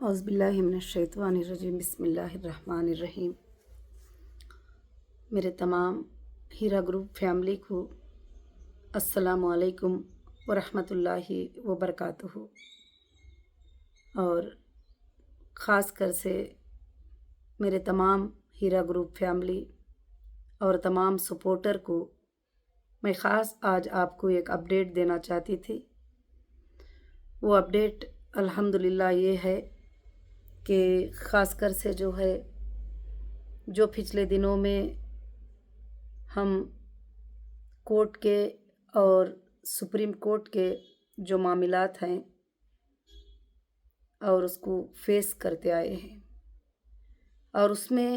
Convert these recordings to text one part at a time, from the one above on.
औज़ुबिल्लाहि मिनश्शैतानिर्रजीम बिस्मिल्लाहिर्रहमानिर्रहीम। मेरे तमाम हीरा ग्रुप फैमिली को अस्सलामु अलैकुम वरहमतुल्लाहि वबरकातुहू। और ख़ास कर से मेरे तमाम हीरा ग्रुप फैमिली और तमाम सपोर्टर को मैं ख़ास आज आपको एक अपडेट देना चाहती थी। वो अपडेट अल्हम्दुलिल्लाह ये है कि ख़ास कर से जो पिछले दिनों में हम कोर्ट के और सुप्रीम कोर्ट के जो मामलात हैं और उसको फेस करते आए हैं, और उसमें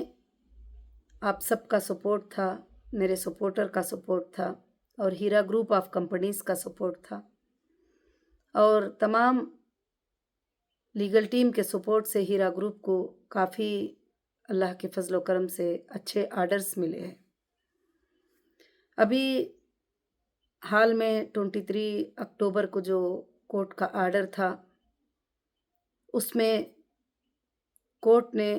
आप सबका सपोर्ट था, मेरे सपोर्टर का सपोर्ट था, और हीरा ग्रुप ऑफ कंपनीज़ का सपोर्ट था, और तमाम लीगल टीम के सपोर्ट से हीरा ग्रुप को काफ़ी अल्लाह के फजल व करम से अच्छे आर्डर्स मिले हैं। अभी हाल में 23 अक्टूबर को जो कोर्ट का आर्डर था, उसमें कोर्ट ने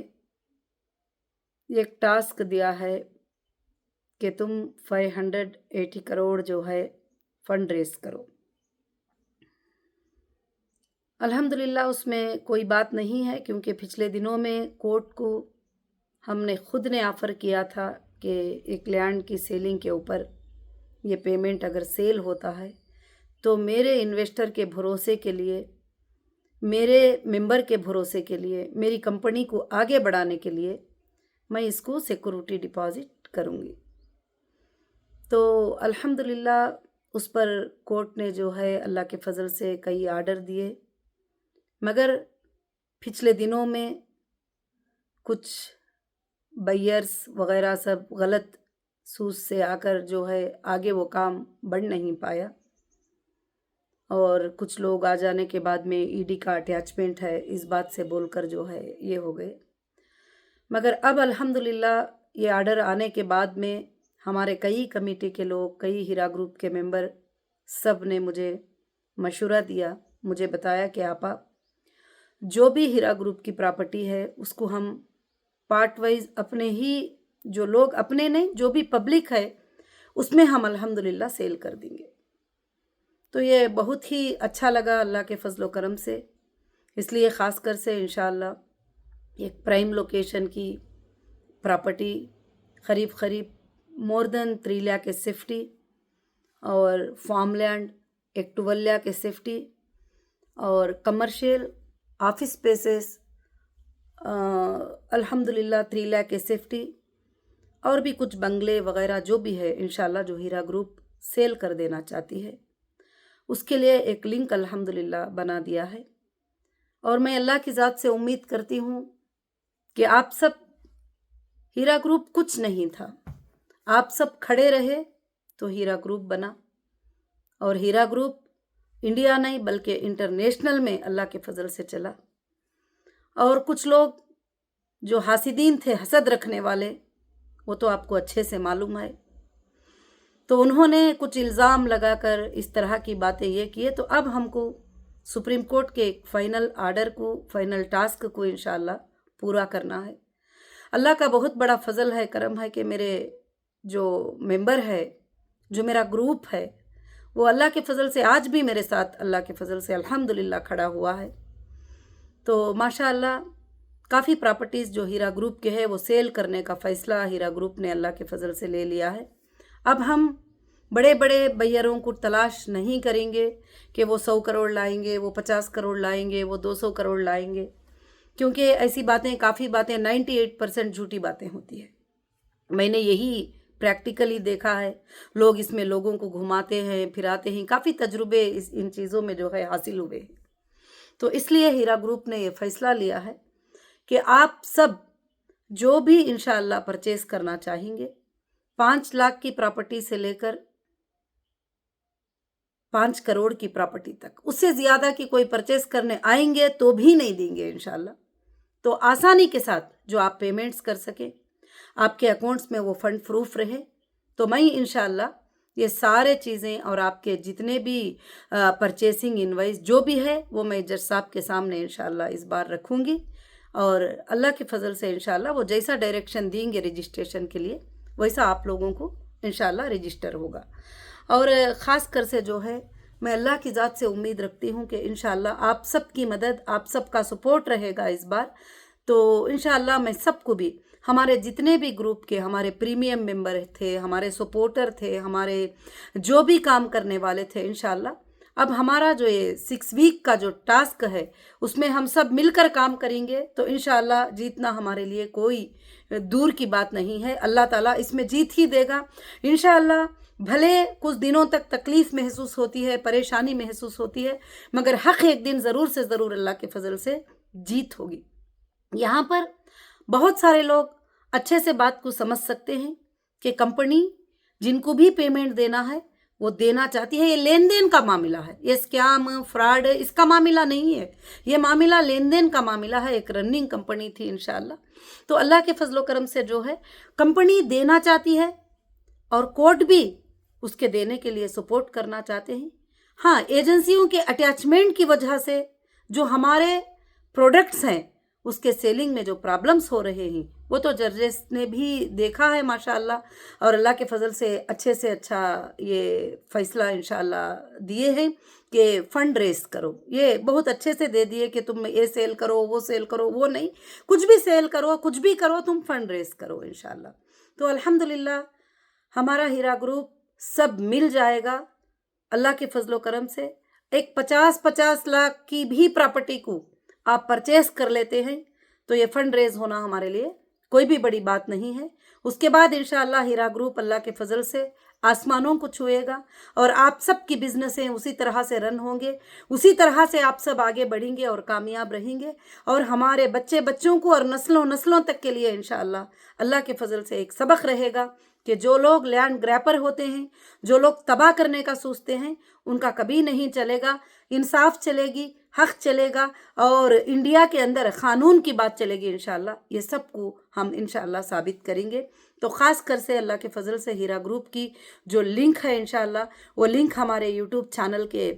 एक टास्क दिया है कि तुम 580 करोड़ जो है फंड रेस करो। अल्हम्दुलिल्लाह उसमें कोई बात नहीं है, क्योंकि पिछले दिनों में कोर्ट को हमने खुद ने ऑफ़र किया था कि एक लैंड की सेलिंग के ऊपर ये पेमेंट अगर सेल होता है तो मेरे इन्वेस्टर के भरोसे के लिए, मेरे मेंबर के भरोसे के लिए, मेरी कंपनी को आगे बढ़ाने के लिए मैं इसको सिक्योरिटी डिपॉज़िट करूँगी। तो अल्हम्दुलिल्लाह उस पर कोर्ट ने जो है अल्लाह के फजल से कई आर्डर दिए, मगर पिछले दिनों में कुछ बायर्स वग़ैरह सब गलत सूझ से आकर जो है आगे वो काम बढ़ नहीं पाया, और कुछ लोग आ जाने के बाद में ईडी का अटैचमेंट है इस बात से बोलकर जो है ये हो गए। मगर अब अल्हम्दुलिल्लाह ये आर्डर आने के बाद में हमारे कई कमेटी के लोग, कई हीरा ग्रुप के मेंबर सब ने मुझे मशवरा दिया, मुझे बताया कि आपा जो भी हीरा ग्रुप की प्रॉपर्टी है उसको हम पार्ट वाइज अपने ही, जो लोग अपने नहीं, जो भी पब्लिक है उसमें हम अल्हम्दुलिल्लाह सेल कर देंगे। तो ये बहुत ही अच्छा लगा अल्लाह के फजल व करम से, इसलिए ख़ास कर से इंशाअल्लाह एक प्राइम लोकेशन की प्रॉपर्टी करीब मोर देन 3 लाख के सेफ्टी, और फार्म लैंड एक 12 लाख के सेफ्टी, और कमर्शियल ऑफिस स्पेसेस अल्हम्दुलिल्लाह 3 लाख के सेफ्टी, और भी कुछ बंगले वगैरह जो भी है इंशाल्लाह जो हीरा ग्रुप सेल कर देना चाहती है, उसके लिए एक लिंक अल्हम्दुलिल्लाह बना दिया है। और मैं अल्लाह की ज़ात से उम्मीद करती हूँ कि आप सब, हीरा ग्रुप कुछ नहीं था, आप सब खड़े रहे तो हीरा ग्रुप बना, और हीरा ग्रुप इंडिया नहीं बल्कि इंटरनेशनल में अल्लाह के फजल से चला। और कुछ लोग जो हासिदीन थे, हसद रखने वाले, वो तो आपको अच्छे से मालूम है, तो उन्होंने कुछ इल्ज़ाम लगाकर इस तरह की बातें ये किए। तो अब हमको सुप्रीम कोर्ट के एक फ़ाइनल आर्डर को, फ़ाइनल टास्क को इंशाअल्लाह पूरा करना है। अल्लाह का बहुत बड़ा फजल है, करम है कि मेरे जो मेंबर है, जो मेरा ग्रुप है, वो अल्लाह के फजल से आज भी मेरे साथ अल्लाह के फजल से अल्हम्दुलिल्लाह खड़ा हुआ है। तो माशाअल्लाह काफ़ी प्रॉपर्टीज़ जो हीरा ग्रुप के है वो सेल करने का फ़ैसला हीरा ग्रुप ने अल्लाह के फजल से ले लिया है। अब हम बड़े बड़े बायरों को तलाश नहीं करेंगे कि वो 100 करोड़ लाएंगे, वो 50 करोड़ लाएंगे, वो 200 करोड़ लाएंगे, क्योंकि ऐसी बातें, काफ़ी बातें 98% झूठी बातें होती है। मैंने यही प्रैक्टिकली देखा है, लोग इसमें लोगों को घुमाते हैं, फिराते हैं, काफ़ी तजुर्बे इन चीज़ों में जो है हासिल हुए हैं। तो इसलिए हीरा ग्रुप ने ये फ़ैसला लिया है कि आप सब जो भी इंशाअल्लाह परचेज़ करना चाहेंगे, 5 लाख की प्रॉपर्टी से लेकर 5 करोड़ की प्रॉपर्टी तक, उससे ज़्यादा की कोई परचेज़ करने आएंगे तो भी नहीं देंगे इंशाअल्लाह। तो आसानी के साथ जो आप पेमेंट्स कर सकें, आपके अकाउंट्स में वो फंड प्रूफ रहे, तो मैं इंशाअल्लाह ये सारे चीज़ें और आपके जितने भी परचेसिंग इनवाइस जो भी है वो मैं जज साहब के सामने इंशाल्लाह इस बार रखूँगी, और अल्लाह के फजल से इंशाल्लाह वो जैसा डायरेक्शन देंगे रजिस्ट्रेशन के लिए वैसा आप लोगों को इंशाल्लाह रजिस्टर होगा। और ख़ास कर से जो है मैं अल्लाह की ज़ात से उम्मीद रखती हूँ कि इंशाल्लाह आप सबकी मदद, आप सबका सपोर्ट रहेगा इस बार। तो इंशाल्लाह मैं सबको भी, हमारे जितने भी ग्रुप के हमारे प्रीमियम मेंबर थे, हमारे सपोर्टर थे, हमारे जो भी काम करने वाले थे, इंशाल्लाह अब हमारा जो ये 6 वीक का जो टास्क है उसमें हम सब मिलकर काम करेंगे तो इंशाल्लाह जीतना हमारे लिए कोई दूर की बात नहीं है। अल्लाह ताला इसमें जीत ही देगा इंशाल्लाह। भले कुछ दिनों तक तकलीफ़ महसूस होती है, परेशानी महसूस होती है, मगर हक़ एक दिन ज़रूर से ज़रूर अल्लाह के फजल से जीत होगी। यहाँ पर बहुत सारे लोग अच्छे से बात को समझ सकते हैं कि कंपनी जिनको भी पेमेंट देना है वो देना चाहती है। ये लेन देन का मामला है, ये स्कैम फ्रॉड इसका मामला नहीं है, ये मामला लेन देन का मामला है। एक रनिंग कंपनी थी इंशाल्लाह। तो अल्लाह के फजलो करम से जो है कंपनी देना चाहती है और कोर्ट भी उसके देने के लिए सपोर्ट करना चाहते हैं। हाँ, एजेंसियों के अटैचमेंट की वजह से जो हमारे प्रोडक्ट्स हैं उसके सेलिंग में जो प्रॉब्लम्स हो रहे हैं वो तो जजेस ने भी देखा है माशाअल्लाह, और अल्लाह के फजल से अच्छा ये फ़ैसला इंशाअल्लाह दिए हैं कि फ़ंड रेस करो। ये बहुत अच्छे से दे दिए कि तुम ये सेल करो, वो सेल करो, वो नहीं, कुछ भी सेल करो, कुछ भी करो, तुम फ़ंड रेस करो इंशाअल्लाह। तो अल्हम्दुलिल्लाह हमारा हीरा ग्रुप सब मिल जाएगा अल्लाह के फजलो करम से। एक 50-50 लाख की भी प्रॉपर्टी को आप परचेस कर लेते हैं तो ये फ़ंड रेज होना हमारे लिए कोई भी बड़ी बात नहीं है। उसके बाद इंशाअल्लाह हीरा ग्रुप अल्लाह के फजल से आसमानों को छुएगा और आप सब की बिजनेसें उसी तरह से रन होंगे, उसी तरह से आप सब आगे बढ़ेंगे और कामयाब रहेंगे। और हमारे बच्चे बच्चों को और नस्लों नस्लों तक के लिए इंशाअल्लाह अल्लाह के फजल से एक सबक रहेगा कि जो लोग लैंड ग्रैपर होते हैं, जो लोग तबाह करने का सोचते हैं, उनका कभी नहीं चलेगा। इंसाफ चलेगी, हक चलेगा और इंडिया के अंदर क़ानून की बात चलेगी इंशाअल्लाह। ये सब को हम इंशाअल्लाह साबित करेंगे। तो ख़ास कर से अल्लाह के फजल से हीरा ग्रुप की जो लिंक है इंशाअल्लाह वो लिंक हमारे यूट्यूब चैनल के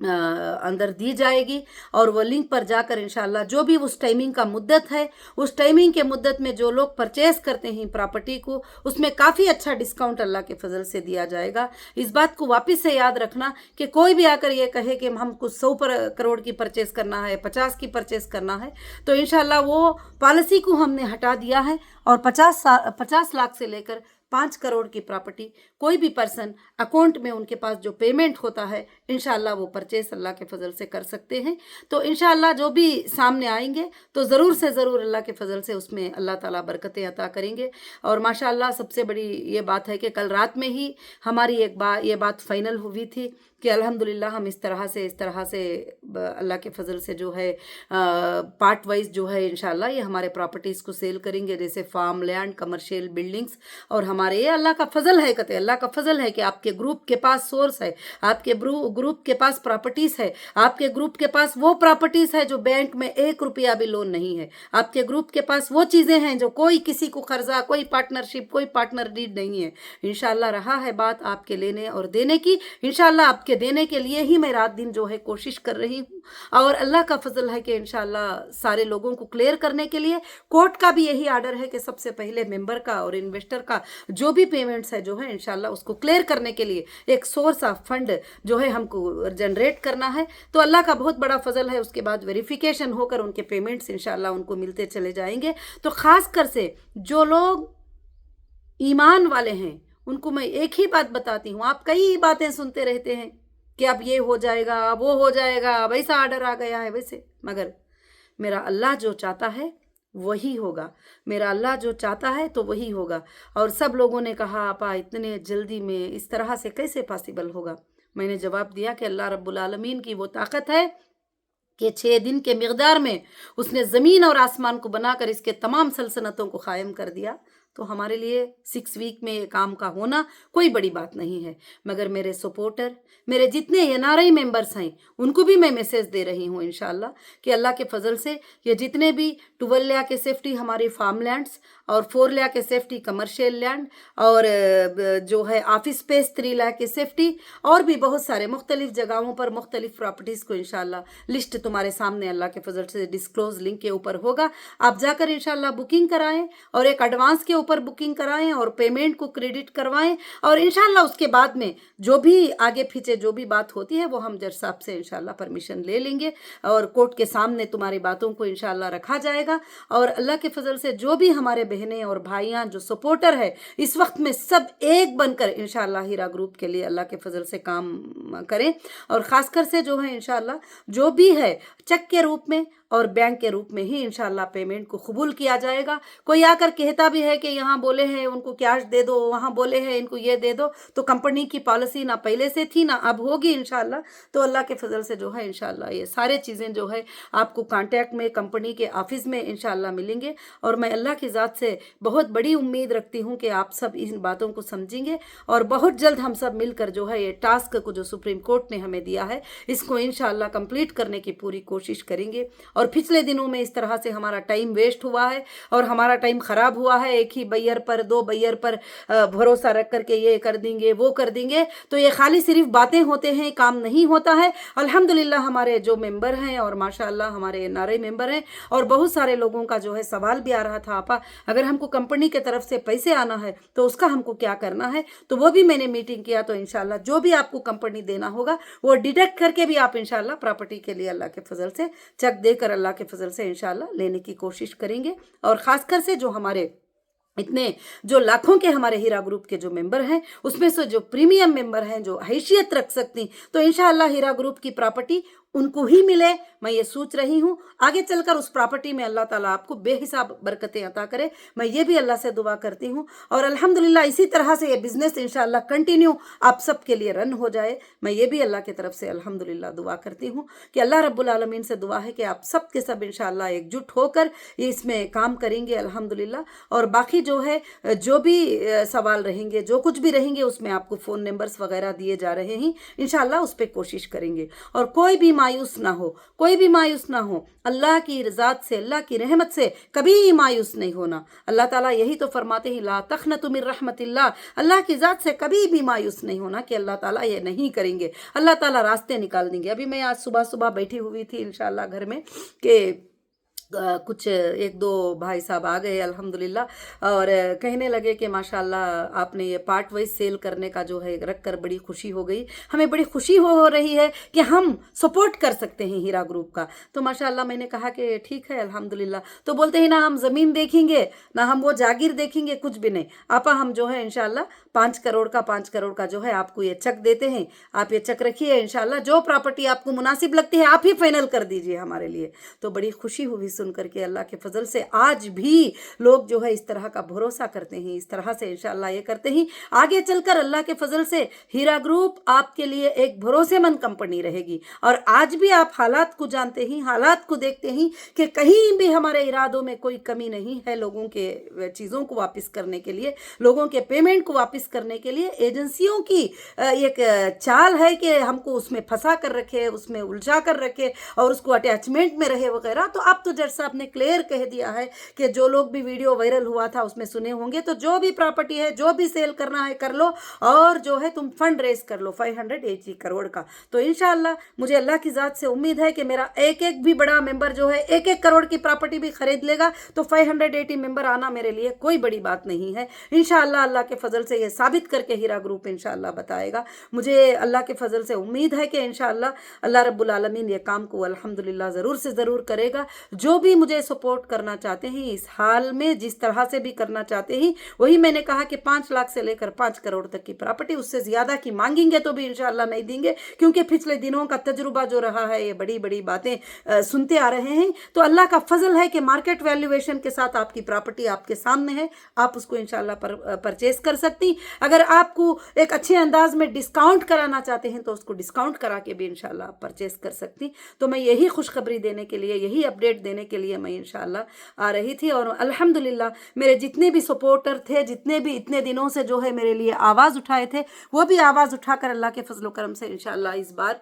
अंदर दी जाएगी और वो लिंक पर जाकर इंशाअल्लाह जो भी उस टाइमिंग का मुद्दत है, उस टाइमिंग के मुद्दत में जो लोग परचेस करते हैं प्रॉपर्टी को, उसमें काफ़ी अच्छा डिस्काउंट अल्लाह के फजल से दिया जाएगा। इस बात को वापस से याद रखना कि कोई भी आकर ये कहे कि हम कुछ 100 करोड़ की परचेस करना है, 50 की परचेस करना है, तो इंशाअल्लाह वो पॉलिसी को हमने हटा दिया है और 50 लाख से लेकर 5 करोड़ की प्रॉपर्टी कोई भी पर्सन अकाउंट में उनके पास जो पेमेंट होता है इंशाअल्लाह वो परचेस अल्लाह के फजल से कर सकते हैं। तो इंशाअल्लाह जो भी सामने आएंगे तो ज़रूर से ज़रूर अल्लाह के फजल से उसमें अल्लाह ताला बरकतें अता करेंगे। और माशाअल्लाह सबसे बड़ी ये बात है कि कल रात में ही हमारी ये बात फाइनल हुई थी कि अल्हम्दुलिल्लाह हम इस तरह से अल्लाह के फजल से जो है पार्ट वाइज जो है इंशाअल्लाह ये हमारे प्रॉपर्टीज़ को सेल करेंगे, जैसे फार्म लैंड, कमर्शियल बिल्डिंग्स। और हमारे ये अल्लाह का फजल है, कहते अल्लाह का फजल है कि आपके ग्रुप के पास सोर्स है, आपके ग्रुप के पास प्रॉपर्टीज़ है, आपके ग्रुप के पास वो प्रॉपर्टीज़ है जो बैंक में 1 रुपया भी लोन नहीं है, आपके ग्रुप के पास वो चीज़ें हैं जो कोई किसी को कर्जा, कोई पार्टनरशिप, कोई पार्टनर डीड नहीं है। इंशाअल्लाह रहा है बात आपके लेने और देने की, इंशाअल्लाह के देने के लिए ही मैं रात दिन जो है कोशिश कर रही हूँ। और अल्लाह का फजल है कि इंशाअल्लाह सारे लोगों को क्लियर करने के लिए कोर्ट का भी यही आर्डर है कि सबसे पहले मेंबर का और इन्वेस्टर का जो भी पेमेंट्स है जो है इंशाअल्लाह उसको क्लियर करने के लिए एक सोर्स ऑफ फंड जो है हमको जनरेट करना है। तो अल्लाह का बहुत बड़ा फजल है, उसके बाद वेरिफिकेशन होकर उनके पेमेंट्स इंशाअल्लाह उनको मिलते चले जाएंगे। तो ख़ास कर से जो लोग ईमान वाले हैं उनको मैं एक ही बात बताती हूँ, आप कई बातें सुनते रहते हैं कि अब ये हो जाएगा, वो हो जाएगा, अब ऐसा आर्डर आ गया है वैसे, मगर मेरा अल्लाह जो चाहता है वही होगा, मेरा अल्लाह जो चाहता है तो वही होगा। और सब लोगों ने कहा आपा इतने जल्दी में इस तरह से कैसे पॉसिबल होगा। मैंने जवाब दिया कि अल्लाह रब्बुल आलमीन की वो ताकत है कि 6 दिन के मिक़दार में उसने ज़मीन और आसमान को बनाकर इसके तमाम सल्तनतों को कायम कर दिया। तो हमारे लिए 6 वीक में ये काम का होना कोई बड़ी बात नहीं है। मगर मेरे सपोर्टर, मेरे जितने NRI मेंबर्स हैं उनको भी मैं मैसेज दे रही हूँ इंशाअल्लाह कि अल्लाह के फजल से ये जितने भी टुवलिया के सेफ्टी हमारी फार्म लैंड्स और 4 लाख के सेफ्टी कमर्शियल लैंड, और जो है ऑफिस स्पेस 3 लाख के सेफ्टी, और भी बहुत सारे मुख्तलिफ जगहों पर मुख्तलिफ प्रॉपर्टीज़ को इंशाल्लाह लिस्ट तुम्हारे सामने अल्लाह के फजल से डिस्क्लोज लिंक के ऊपर होगा। आप जाकर इंशाल्लाह बुकिंग कराएं और एक एडवांस के ऊपर बुकिंग कराएं और पेमेंट को क्रेडिट करवाएं, और इंशाल्लाह उसके बाद में जो भी आगे पीछे जो भी बात होती है वो हम जज साहब से इंशाल्लाह परमिशन ले लेंगे और कोर्ट के सामने तुम्हारी बातों को इंशाल्लाह रखा जाएगा। और अल्लाह के फजल से जो भी हमारे बहनें और भाइयाँ जो सपोर्टर है इस वक्त में सब एक बनकर इंशाल्लाह हीरा ग्रुप के लिए अल्लाह के फजल से काम करें, और ख़ासकर से जो है इंशाल्लाह जो भी है चेक के रूप में और बैंक के रूप में ही इंशाल्लाह पेमेंट को कबूल किया जाएगा। कोई आकर कहता भी है कि यहाँ बोले हैं उनको कैश दे दो, वहाँ बोले हैं इनको ये दे दो, तो कंपनी की पॉलिसी ना पहले से थी ना अब होगी इंशाल्लाह। तो अल्लाह के फजल से जो है इंशाल्लाह ये सारे चीज़ें जो है आपको कांटेक्ट में कंपनी के ऑफिस में इंशाल्लाह मिलेंगे, और मैं अल्लाह की ज़ात से बहुत बड़ी उम्मीद रखती हूँ कि आप सब इन बातों को समझेंगे, और बहुत जल्द हम सब मिलकर जो है ये टास्क को जो सुप्रीम कोर्ट ने हमें दिया है इसको इंशाल्लाह कंप्लीट करने की पूरी कोशिश करेंगे। और पिछले दिनों में इस तरह से हमारा टाइम वेस्ट हुआ है और हमारा टाइम ख़राब हुआ है, एक ही बैयर पर 2 बैयर पर भरोसा रख करके ये कर देंगे वो कर देंगे, तो ये खाली सिर्फ बातें होते हैं, काम नहीं होता है। अल्हम्दुलिल्लाह हमारे जो मेंबर हैं और माशाल्लाह हमारे एनआरआई मेंबर हैं, और बहुत सारे लोगों का जो है सवाल भी आ रहा था, आपा अगर हमको कंपनी की तरफ से पैसे आना है तो उसका हमको क्या करना है, तो वो भी मैंने मीटिंग किया। तो इंशाल्लाह जो भी आपको कंपनी देना होगा वो डिडक्ट करके भी आप इंशाल्लाह प्रॉपर्टी के लिए अल्लाह के फजल से चेक देकर अल्लाह के फजल से इंशाल्लाह लेने की कोशिश करेंगे। और ख़ासकर से जो हमारे इतने जो लाखों के हमारे हीरा ग्रुप के जो मेंबर हैं उसमें से जो प्रीमियम मेंबर हैं जो हैसियत रख सकती, तो इंशाल्लाह हीरा ग्रुप की प्रॉपर्टी उनको ही मिले, मैं ये सोच रही हूँ। आगे चलकर उस प्रॉपर्टी में अल्लाह ताला आपको बेहिसाब बरकतें अता करे, मैं ये भी अल्लाह से दुआ करती हूँ। और अल्हम्दुलिल्लाह इसी तरह से ये बिज़नेस इंशाल्लाह कंटिन्यू आप सब के लिए रन हो जाए, मैं ये भी अल्लाह की तरफ से अल्हम्दुलिल्लाह दुआ करती हूँ कि अल्लाह रब्बुल आलमीन से दुआ है कि आप सब के सब इंशाल्लाह एकजुट होकर इसमें काम करेंगे अल्हम्दुलिल्लाह। और बाकी जो है जो भी सवाल रहेंगे जो कुछ भी रहेंगे उसमें आपको फ़ोन नंबर्स वगैरह दिए जा रहे हैं, इंशाल्लाह उस पर कोशिश करेंगे। और कोई भी मायूस ना हो, कोई भी मायूस ना हो, अल्लाह की रज़ात से अल्लाह की रहमत से कभी मायूस नहीं होना। अल्लाह ताला यही तो फरमाते हैं ला तखनतु मिन रहमतिल्लाह, अल्लाह की ज़ात से कभी भी मायूस नहीं होना कि अल्लाह ताला ये नहीं करेंगे, अल्लाह ताला रास्ते निकाल देंगे। अभी मैं आज सुबह सुबह बैठी हुई थी इंशाल्लाह घर में कि कुछ 1-2 भाई साहब आ गए अल्हम्दुलिल्लाह और कहने लगे कि माशाल्लाह आपने ये पार्ट वाइज सेल करने का जो है रख कर बड़ी खुशी हो गई, हमें बड़ी खुशी हो रही है कि हम सपोर्ट कर सकते हैं हीरा ग्रुप का। तो माशाल्लाह मैंने कहा कि ठीक है अल्हम्दुलिल्लाह। तो बोलते हैं ना हम ज़मीन देखेंगे ना हम वो जागीर देखेंगे, कुछ भी नहीं आपा, हम जो है इंशाल्लाह 5 करोड़ का जो है आपको ये चेक देते हैं, आप ये चेक रखिए, इंशाल्लाह जो प्रॉपर्टी आपको मुनासिब लगती है आप ही फाइनल कर दीजिए हमारे लिए। तो बड़ी खुशी हुई सुन करके अल्लाह के फजल से। आज भी लोग जो है इस तरह का भरोसा करते हैं, इस तरह से इंशाल्लाह ये करते हैं। आगे चलकर अल्लाह के फजल से हीरा ग्रुप आपके लिए एक भरोसेमंद कंपनी रहेगी। और आज भी आप हालात को जानते हैं, हालात को देखते हैं कि कहीं भी हमारे इरादों में कोई कमी नहीं है। लोगों के चीज़ों को वापस करने के लिए, लोगों के पेमेंट को वापस करने के लिए एजेंसियों की एक चाल है कि हमको उसमें फंसा कर रखे, उसमें उलझा कर रखे और उसको अटैचमेंट में रहे वगैरह। तो अब तो जज साहब ने क्लियर कह दिया है कि जो लोग भी वीडियो वायरल हुआ था उसमें सुने होंगे, तो जो भी प्रॉपर्टी है जो भी सेल करना है कर लो और जो है तुम फंड रेज कर लो 580 करोड़ का। तो इंशाल्लाह मुझे अल्लाह की ज़ात से उम्मीद है कि मेरा एक एक भी बड़ा मेंबर जो है 1-1 करोड़ की प्रॉपर्टी भी खरीद लेगा तो 580 मेंबर आना मेरे लिए कोई बड़ी बात नहीं है। इंशाल्लाह अल्लाह के फजल से ये साबित करके हीरा ग्रुप इंशाल्लाह बताएगा। मुझे अल्लाह के फजल से उम्मीद है कि इंशाल्लाह अल्लाह रब्बुल आलमीन ये काम को अल्हम्दुलिल्लाह ज़रूर से ज़रूर करेगा। जो भी मुझे सपोर्ट करना चाहते हैं इस हाल में जिस तरह से भी करना चाहते हैं, वही मैंने कहा कि 5 लाख से लेकर 5 करोड़ तक की प्रॉपर्टी, उससे ज़्यादा की मांगेंगे तो भी इंशाल्लाह नहीं देंगे, क्योंकि पिछले दिनों का तजुर्बा जो रहा है ये बड़ी बड़ी बातें सुनते आ रहे हैं। तो अल्लाह का फजल है कि मार्केट वैल्यूएशन के साथ आपकी प्रॉपर्टी आपके सामने है, आप उसको इंशाल्लाह परचेज कर सकती। अगर आपको एक अच्छे अंदाज में डिस्काउंट कराना चाहते हैं तो उसको डिस्काउंट करा के भी इंशाल्लाह परचेज कर सकती। तो मैं यही खुशखबरी देने के लिए, यही अपडेट देने के लिए मैं इंशाल्लाह आ रही थी। और अल्हम्दुलिल्लाह मेरे जितने भी सपोर्टर थे, जितने भी इतने दिनों से जो है मेरे लिए आवाज़ उठाए थे, वो भी आवाज़ उठाकर अल्लाह के फजल करम से इंशाल्लाह इस बार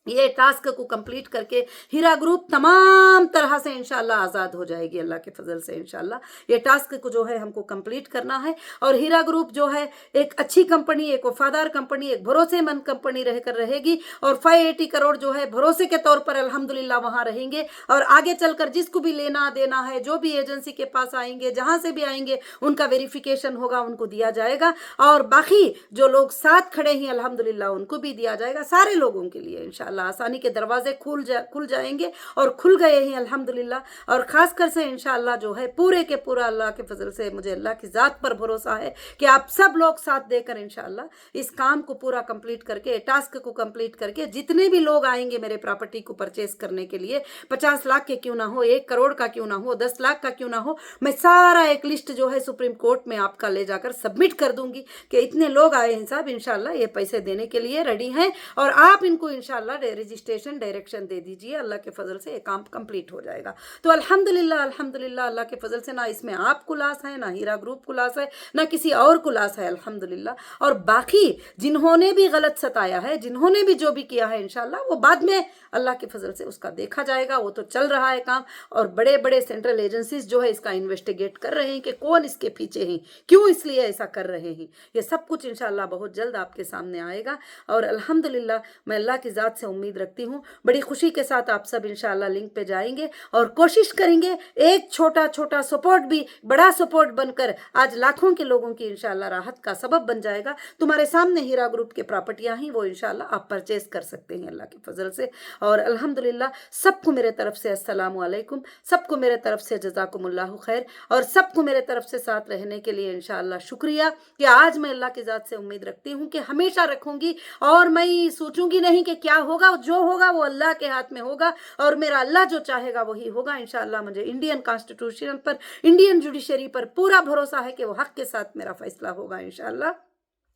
ये टास्क को कंप्लीट करके हीरा ग्रुप तमाम तरह से इंशाल्लाह आज़ाद हो जाएगी अल्लाह के फजल से इंशाल्लाह। ये टास्क को जो है हमको कंप्लीट करना है और हीरा ग्रुप जो है एक अच्छी कंपनी, एक वफादार कंपनी, एक भरोसेमंद कंपनी रहकर रहेगी और 580 करोड़ जो है भरोसे के तौर पर अल्हम्दुलिल्लाह वहाँ रहेंगे। और आगे चलकर जिसको भी लेना देना है, जो भी एजेंसी के पास आएंगे, जहाँ से भी आएंगे, उनका वेरिफिकेशन होगा, उनको दिया जाएगा और बाकी जो लोग साथ खड़े हैं अल्हम्दुलिल्लाह उनको भी दिया जाएगा। सारे लोगों के लिए इंशाल्लाह आसानी के दरवाजे खुल जाएंगे और खुल गए हैं अल्हम्दुलिल्लाह। और ख़ासकर से इंशाल्लाह जो है पूरे के पूरा अल्लाह के फजल से मुझे अल्लाह की ज़ात पर भरोसा है कि आप सब लोग साथ देकर इंशाल्लाह इस काम को पूरा कंप्लीट करके, टास्क को कंप्लीट करके, जितने भी लोग आएंगे मेरे प्रॉपर्टी को परचेस करने के लिए, 50 लाख के क्यों ना हो, 1 करोड़ का क्यों ना हो, 10 लाख का क्यों ना हो, मैं सारा एक लिस्ट जो है सुप्रीम कोर्ट में आपका ले जाकर सबमिट कर दूंगी कि इतने लोग आए हैं साहब, इंशाल्लाह ये पैसे देने के लिए रेडी हैं और आप इनको इंशाल्लाह रजिस्ट्रेशन डायरेक्शन दे दीजिए। अल्लाह के फजल से ये काम कंप्लीट हो जाएगा। तो अल्हम्दुलिल्लाह अल्हम्दुलिल्लाह अल्लाह के फजल से ना इसमें आप को लॉस है, ना हीरा ग्रुप को लॉस है, ना किसी और को लॉस है अल्हम्दुलिल्लाह। और बाकी जिन्होंने भी गलत सताया है, जिन्होंने भी जो भी किया है इंशाल्लाह वो बाद में अल्लाह के फजल से उसका देखा जाएगा। वो तो चल रहा है काम और बड़े बड़े सेंट्रल एजेंसीज जो है इसका इन्वेस्टिगेट कर रहे हैं कि कौन इसके पीछे हैं, क्यों इसलिए ऐसा कर रहे हैं। ये सब कुछ इंशाल्लाह बहुत जल्द आपके सामने आएगा और अल्हम्दुलिल्लाह मैं अल्लाह की ज़ात से उम्मीद रखती हूँ। बड़ी खुशी के साथ आप सब इंशाल्लाह लिंक पे जाएंगे और कोशिश करेंगे एक छोटा छोटा सपोर्ट भी बड़ा सपोर्ट बनकर आज लाखों के लोगों की इंशाल्लाह राहत का सबब बन जाएगा। तुम्हारे सामने हीरा ग्रुप के प्रॉपर्टियां ही वो इंशाल्लाह आप परचेस कर सकते हैं अल्लाह के फजल से। और अल्हम्दुलिल्लाह सबको मेरे तरफ से अस्सलामु अलैकुम, सबको मेरे तरफ से जज़ाकुमुल्लाहु खैर और सबको मेरे तरफ से साथ रहने के लिए इंशाल्लाह शुक्रिया कि आज मैं अल्लाह की ज़ात से उम्मीद रखती हूँ कि हमेशा रखूँगी और मैं सोचूंगी नहीं कि क्या होगा, जो होगा वो अल्लाह के हाथ में होगा और मेरा अल्लाह जो चाहेगा वही होगा इंशाल्लाह। मुझे इंडियन कॉन्स्टिट्यूशन पर, इंडियन जुडिशरी पर पूरा भरोसा है कि वो हक के साथ मेरा फैसला होगा इंशाल्लाह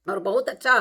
और बहुत अच्छा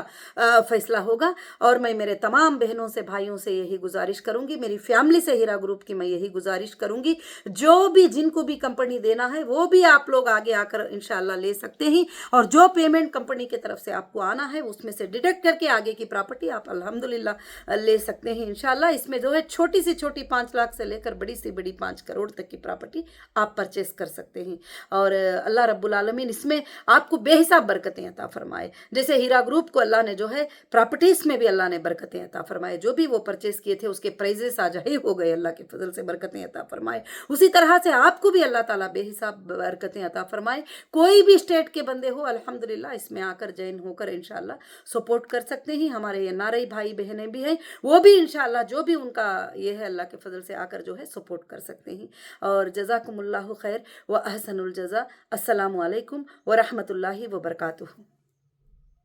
फैसला होगा। और मैं मेरे तमाम बहनों से, भाइयों से यही गुजारिश करूंगी, मेरी फैमिली से हीरा ग्रुप की मैं यही गुजारिश करूंगी, जो भी जिनको भी कंपनी देना है वो भी आप लोग आगे आकर इंशाल्लाह ले सकते हैं और जो पेमेंट कंपनी की तरफ से आपको आना है उसमें से डिडक्ट करके आगे की प्रॉपर्टी आप अल्हम्दुलिल्लाह ले सकते हैं इंशाल्लाह। इसमें जो है छोटी सी छोटी 5 लाख से लेकर बड़ी सी बड़ी 5 करोड़ तक की प्रॉपर्टी आप परचेस कर सकते हैं और अल्लाह रब्बुल आलमीन इसमें आपको बेहिसाब बरकतें अता फरमाए। जैसे हीरा ग्रुप को अल्लाह ने जो है प्रॉपर्टीज में भी अल्लाह ने बरकतें अता फरमाए, जो भी वो परचेस किए थे उसके प्राइजेस आज ही हो गए, अल्लाह के फजल से बरकतें अता फरमाए। उसी तरह से आपको भी अल्लाह ताला बेहिसाब बरकतें अता फरमाए। कोई भी स्टेट के बंदे हो अल्हम्दुलिल्लाह इसमें आकर जॉइन होकर इंशाल्लाह सपोर्ट कर सकते हैं। हमारे ये नारई भाई बहनें भी हैं, वो भी इंशाल्लाह जो भी उनका ये है अल्लाह के फजल से आकर जो है सपोर्ट कर सकते हैं। और जज़ाकुमुल्लाहु खैर व अहसनुल जज़ा। अस्सलामु अलैकुम व रहमतुल्लाहि व बरकातुहू।